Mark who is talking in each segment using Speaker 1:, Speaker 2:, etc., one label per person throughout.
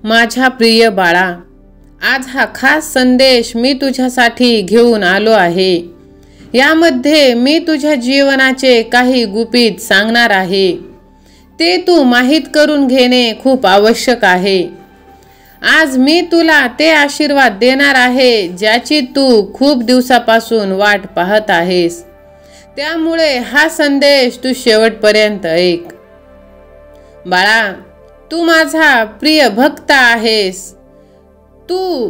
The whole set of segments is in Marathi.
Speaker 1: माझ्या प्रिय बाळा, आज हा खास संदेश मी तुझ्यासाठी घेऊन आलो आहे। यामध्ये मी तुझ्या जीवनाचे काही गुपित सांगणार आहे। ते तू माहीत करून घेणे खूप आवश्यक आहे। आज मी तुला ते आशीर्वाद देणार आहे ज्याची तू खूप दिवसापासून वाट पाहत आहेस। त्यामुळे हा संदेश तू शेवटपर्यंत ऐक। बाळा, तू माझा प्रिय भक्त आहेस। तू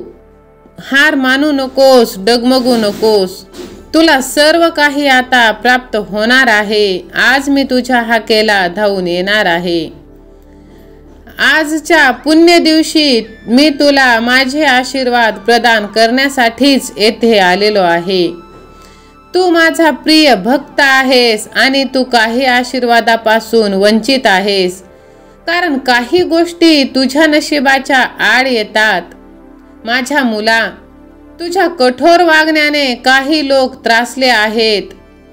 Speaker 1: हार मानू नकोस, डगमगू नकोस। तुला सर्व काही आता प्राप्त होणार आहे। आज मी तुझ्या हाकेला धावून येणार आहे। आजच्या पुण्य दिवशी मी तुला माझे आशीर्वाद प्रदान करण्यासाठीच येथे आलेलो आहे। तू माझा प्रिय भक्त आहेस आणि तू काही आशीर्वादापासून वंचित आहेस, कारण काही गोष्टी तुझ्या नशिबाच्या आड येतात। माझ्या मुला, तुझ्या कठोर वागण्याने काही लोक त्रासले आहेत।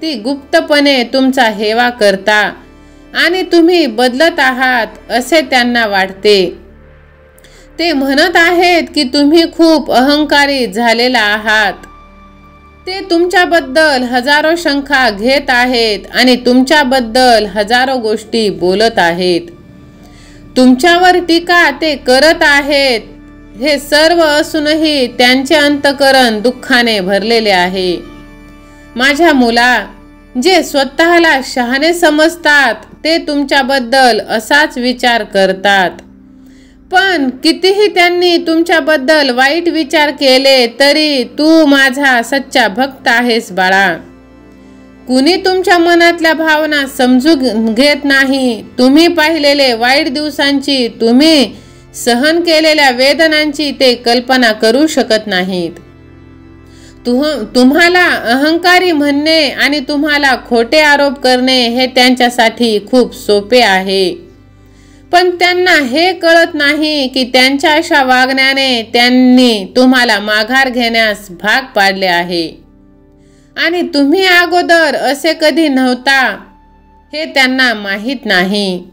Speaker 1: ती गुप्तपणे तुमचा हेवा करता आणि तुम्ही बदलत आहात असे त्यांना वाटते। ते म्हणत आहेत की तुम्ही खूप अहंकारी झालेला आहात। ते तुमच्याबद्दल हजारो शंका घेत आहेत आणि तुमच्याबद्दल हजारो गोष्टी बोलत आहेत। तुमच्यावर टीका ते करत आहेत। हे सर्व असूनही त्यांचे अंतःकरण दुःखाने भरलेले आहे। माझ्या मुला, जे स्वतःला शहाणे समजतात ते तुमच्याबद्दल असाच विचार करतात। पण कितीही त्यांनी तुमच्याबद्दल वाईट विचार केले तरी तू माझा सच्चा भक्त आहेस बाळा। कुणी तुमच्या मनातल्या भावना समजून घेत नाही। तुम्ही पाहिलेले वाईट दिवसांची, तुम्ही सहन केलेल्या वेदनांची ते कल्पना करू शकत नाहीत। तुम्हाला अहंकारी म्हणणे आणि तुम्हाला खोटे आरोप करणे हे त्यांच्यासाठी खूप सोपे आहे। पण त्यांना हे कळत नाही की त्यांच्या अशा वागण्याने त्यांनी तुम्हाला माघार घेण्यास भाग पाडले आहे आणि तुम्ही अगोदर असे कधी नव्हता हे त्यांना माहीत नाही।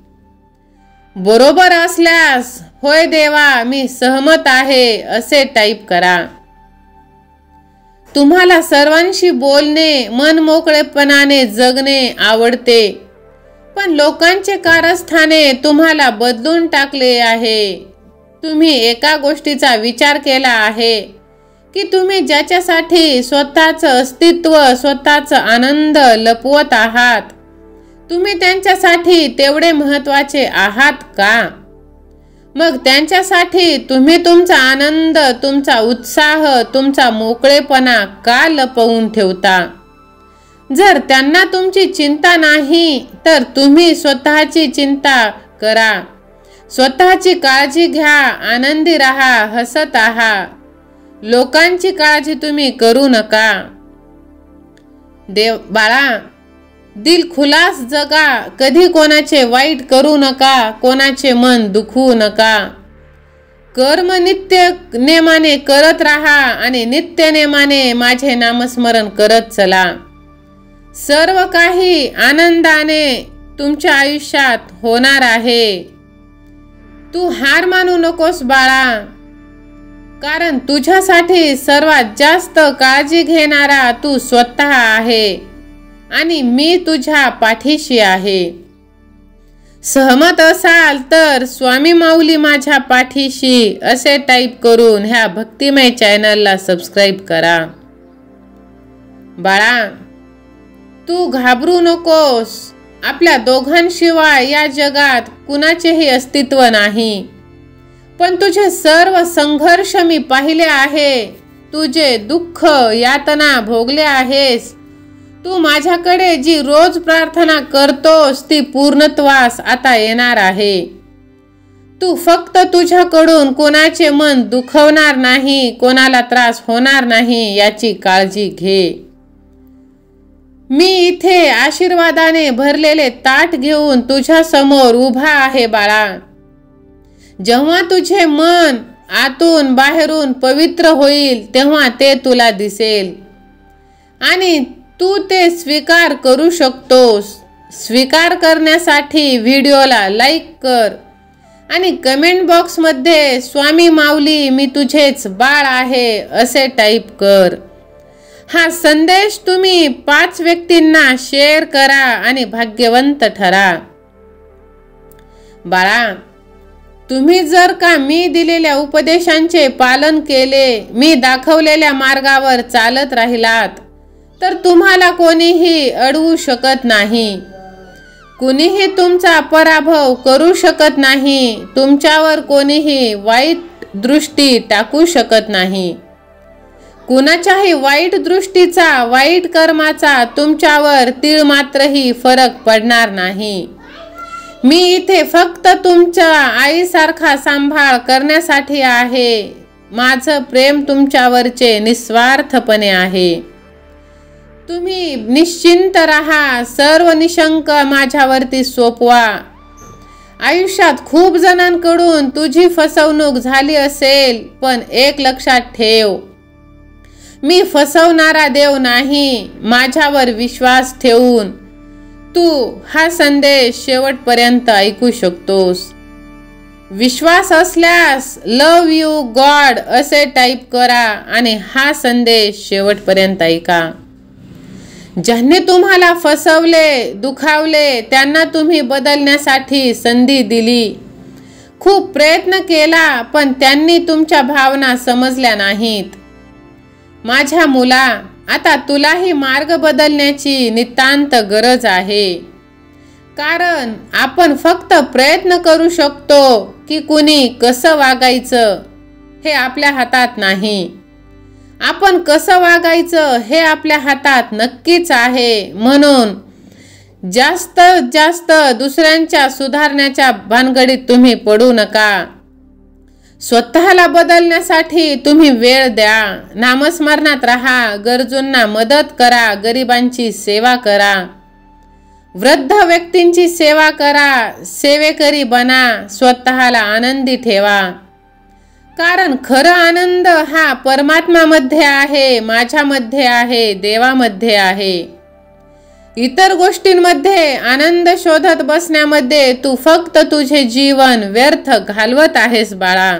Speaker 1: बरोबर असल्यास होय देवा मी सहमत आहे असे टाईप करा। तुम्हाला सर्वांशी बोलणे, मन मोकळेपणाने जगणे आवडते, पण लोकांचे कारस्थाने तुम्हाला बदलून टाकले आहे। तुम्ही एका गोष्टीचा विचार केला आहे की तुम्ही ज्याच्यासाठी स्वतःचं अस्तित्व, स्वतःचा आनंद लपवत आहात, तुम्ही त्यांच्यासाठी तेवढे महत्त्वाचे आहात का? मग त्यांच्यासाठी तुम्ही तुमचा आनंद, तुमचा उत्साह, तुमचा मोकळेपणा का लपवून ठेवता? जर त्यांना तुमची चिंता नाही तर तुम्ही स्वतःची चिंता करा। स्वतःची काळजी घ्या, आनंदी राहा, हसत आहात। लोकांची काळजी तुम्ही करू नका। बाळा, दिलखुलास जगा। कधी कोणाचे वाईट करू नका, कोणाचे मन दुखवू नका। कर्म नित्य नेमाने करत राहा आणि नित्य नेमाने माझे नामस्मरण करत चला। सर्व काही आनंदाने तुमच्या आयुष्यात होणार आहे। तू हार मानू नकोस बाळा, कारण तुझ्यासाठी सर्वात जास्त काळजी घेणारा तू स्वतः आहे आणि मी तुझ्या पाठीशी आहे। सहमत असाल तर स्वामी माऊली माझ्या पाठीशी असे टाईप करून ह्या भक्तिमय चॅनलला सबस्क्राईब करा। बाळा, तू घाबरू नकोस। आपल्या दोघांशिवाय या जगात कुणाचेही अस्तित्व नाही। पण तुझे सर्व संघर्ष मी पाहिले आहे। तुझे दुःख, यातना भोगले आहेस। तू माझ्याकडे जी रोज प्रार्थना करतोस ती पूर्णत्वास आता येणार आहे। तू फक्त तुझ्याकडून कोणाचे मन दुखवणार नाही, कोणाला त्रास होणार नाही याची काळजी घे। मी इथे आशीर्वादाने भरलेले ताट घेऊन तुझ्या समोर उभा आहे बाळा। जेव्हा तुझे मन आतून बाहेरून पवित्र होईल तेव्हा ते तुला दिसेल आणि तू ते स्वीकार करू शकतोस। स्वीकार करण्यासाठी व्हिडिओला लाईक कर आणि कमेंट बॉक्समध्ये स्वामी माऊली मी तुझेच बाळ आहे असे टाईप कर. हा संदेश तुम्ही 5 व्यक्तींना शेअर करा आणि भाग्यवंत ठरा. बाळा, तुम्ही जर का मी दिलेल्या उपदेशांचे पालन केले, मी दाखवलेल्या मार्गावर चालत राहिलात, तर तुम्हाला कोणीही अडवू शकत नाही. कुणीही तुमचा पराभव करू शकत नाही. तुमच्यावर कोणीही वाईट दृष्टी टाकू शकत नाही. कुणाच्याही वाईट दृष्टीचा, वाईट कर्माचा तुमच्यावर तीळ मात्रही फरक पडणार नाही. मी इथे फक्त तुमच्या आईसारखा सांभाळ करण्यासाठी आहे. माझं प्रेम तुमच्यावरचे निस्वार्थपणे आहे. तुम्ही निश्चिंत राहा. सर्व निशंक माझ्यावरती सोपवा. आयुष्यात खूप जणांकडून तुझी फसवणूक झाली असेल, पण एक लक्षात ठेव, मी फसवणारा देव नाही. माझ्यावर विश्वास ठेवून तू हा संदेश शेवटपर्यंत ऐकू शकतोस. विश्वास असल्यास लव यू गॉड असे टाईप करा आणि हा संदेश शेवटपर्यंत ऐका. ज्यांनी तुम्हाला फसवले, दुखावले, त्यांना तुम्ही बदलण्यासाठी संधी दिली. खूप प्रयत्न केला, पण त्यांनी तुमच्या भावना समजल्या नाहीत. माझ्या मुला, आता तुलाही मार्ग बदलण्याची नितांत गरज आहे. कारण आपण फक्त प्रयत्न करू शकतो की कुणी कसं वागायचं हे आपल्या हातात नाही. आपण कसं वागायचं हे आपल्या हातात नक्कीच आहे. म्हणून जास्त दुसऱ्यांच्या सुधारण्याच्या भानगडीत तुम्ही पडू नका. स्वतःला बदलण्यासाठी तुम्ही वेळ द्या. नामस्मरणात राहा. गरजूंना मदत करा. गरिबांची सेवा करा. वृद्ध व्यक्तींची सेवा करा. सेवेकरी बना. स्वतःला आनंदी ठेवा. कारण खरा आनंद हा परमात्म्यामध्ये आहे, माझ्यामध्ये आहे, देवामध्ये आहे. इतर गोष्टींमध्ये आनंद शोधत बसण्यामध्ये तू फक्त तुझे जीवन व्यर्थ घालवत आहेस बाळा.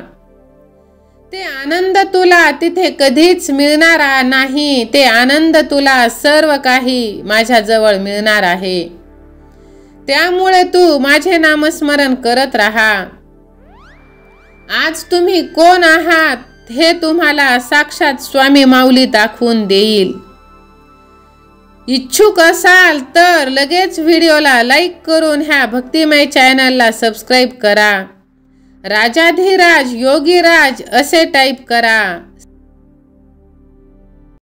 Speaker 1: ते आनंद तुला तिथे कधीच मिळणार नाही. ते आनंद तुला सर्व काही माझ्याजवळ मिळणार आहे. त्यामुळे तू माझे नामस्मरण करत राहा. आज तुम्ही कोण आहात हे तुम्हाला साक्षात स्वामी माऊली दाखवून देईल. इच्छुक असाल तर लगेच व्हिडिओला लाईक करून ह्या भक्तिमय चॅनलला सबस्क्राईब करा. राजाधिराज योगीराज असे टाईप करा.